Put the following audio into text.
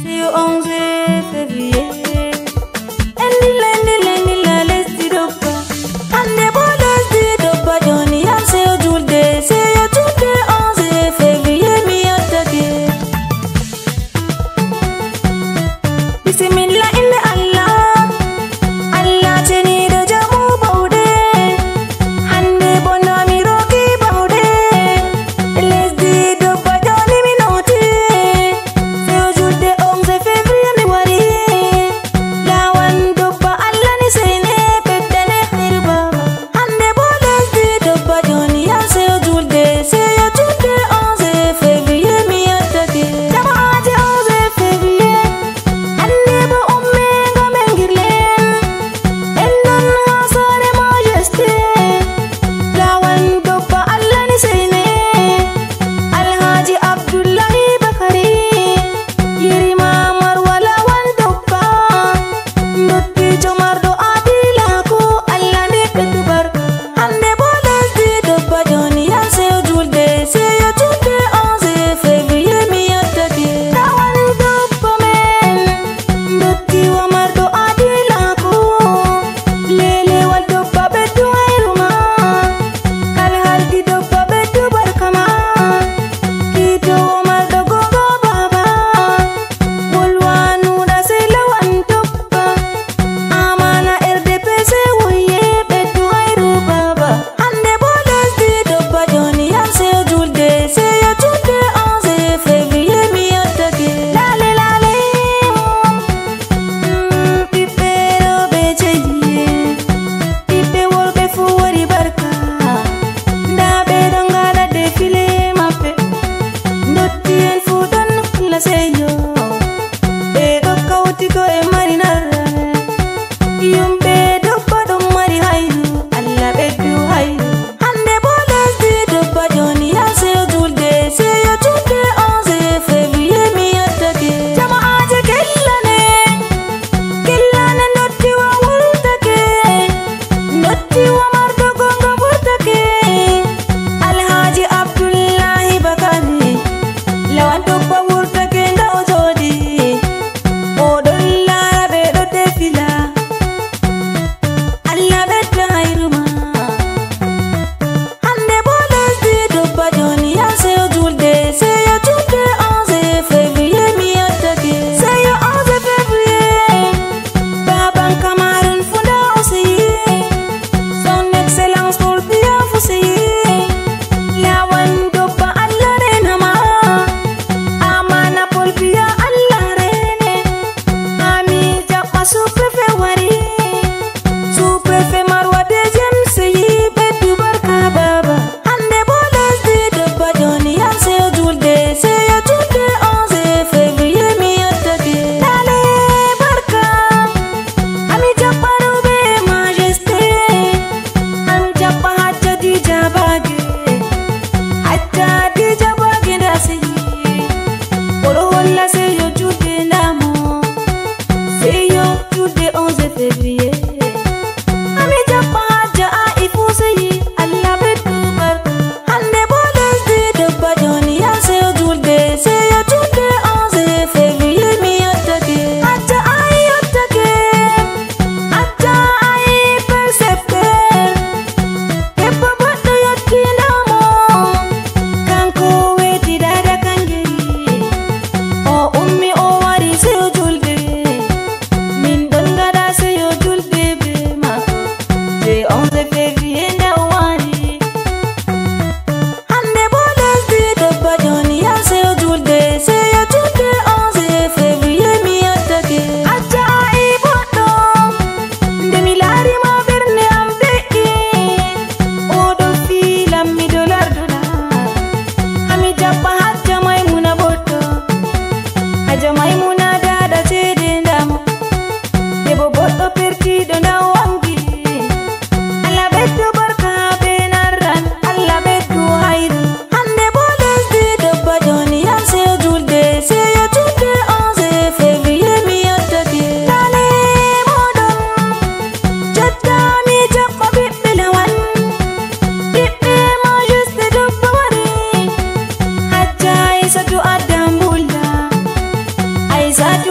C'est le 11 février. Endila lesti dopa. Ande bolas di dopa Johnny am se yo julde 11 février mi attaque. Bismillah inna Allah teni do jamu baude. Hande bona mi roki baude. Lesdi dopa Johnny mi noti. Se yo julde 11 février mi wari. Lawan dopa Allah ni sene pedane khirba. Hande bolas di dopa Johnny am se yo julde 11 février mi attaque. Jama'a 11 février. Hande bo umme ngomengirlen. Endon hasane majesté. Lawan dopa Allah ni sene. Alhaji Abdullahi Bakari. Yirima marwala wan dopa. Nutti jomar do adilaku Allah ni petubar. Hande bolas di dopa Johnny am se yo julde 11 février mi attaque. Lawan dopa men. Nutti wamar do adilaku. Lele wal dopa betu ayruma. Kalhal di dopa betu barkama. Kito wamar do gogo baba. Bulwanu da se lawan dopa. Amana RDP se wuye betu ayru baba. Hande bolas di dopa Johnny am se yo julde 11 février mi attaque. Lale lale. Pipe robe cheye. Pipe worbe fu wari barka. Dabe dongala defile mape. Dotti en fu don la seyo. Ego kauti ko e marinara. Yumbe dopa dom mari hayru. Allah bedu hayru. Hande bolas di dopa Johnny am se yo julde 11 février mi attaque. Jama'a je kellane. Kellane notti wa wurtake. Notti wa mardo gongo wurtake. Alhaji Abdullahi Bakari. Lawan dopa wurtake nda ojodi. Odon larabe do defila. Allah bedda hayruma. Hande bolas di dopa Johnny am se yo julde 11 février mi attaque. Se yo 11 février. Baban Cameroun funda aussi. Son excellence pour bien fusiye. Lawan dopa Allah renama. Amana pour bien Allah rene. Ami japa sous-préfet wari. Sous-préfet Marwa deuxième seyi bedu barka baba. Hande bolas di dopa Johnny am se yo julde 11 février mi attaque. Lale barka. Ami japa robe majesté. Ami japa hajja di jabage. Hajja di jabage da seyi. Oro holla se yo julde namo. Se yo julde 11 février. Ami japa hajja aifu seyi. Allah bedu barka. Hande bolas di dopa Johnny am se yo julde 11 février mi attaque. Hajja ai attaque. Hajja ai percepteur. Keppa boddo yottinamo. Kanko weti dada kangeri. O ummi o wari se yo julde. Min don gada se yo julde be mako. 11 février nda wari. Hande bolas di dopa Johnny am se yo julde 11 février mi attaque. Hajja ai boddo. Nde mi laari ma berne am be'i. Oɗon fiilam mi dolar. Ami jabba hajja maymuna boddo. Hajja maymuna dada cede ndamo. Debo boddo pertiɗo nda wangi. Allah beddu barka be narran. Allah beddu hayru. Hande bolas di dopa Johnny am se yo julde 11 février mi attaque. Lale moɗon. Jotta mi jabba ɓiɓɓe lawan. Ɓiɓɓe majesté dopa wari. Hajja Aissatu Adam Bulla. satu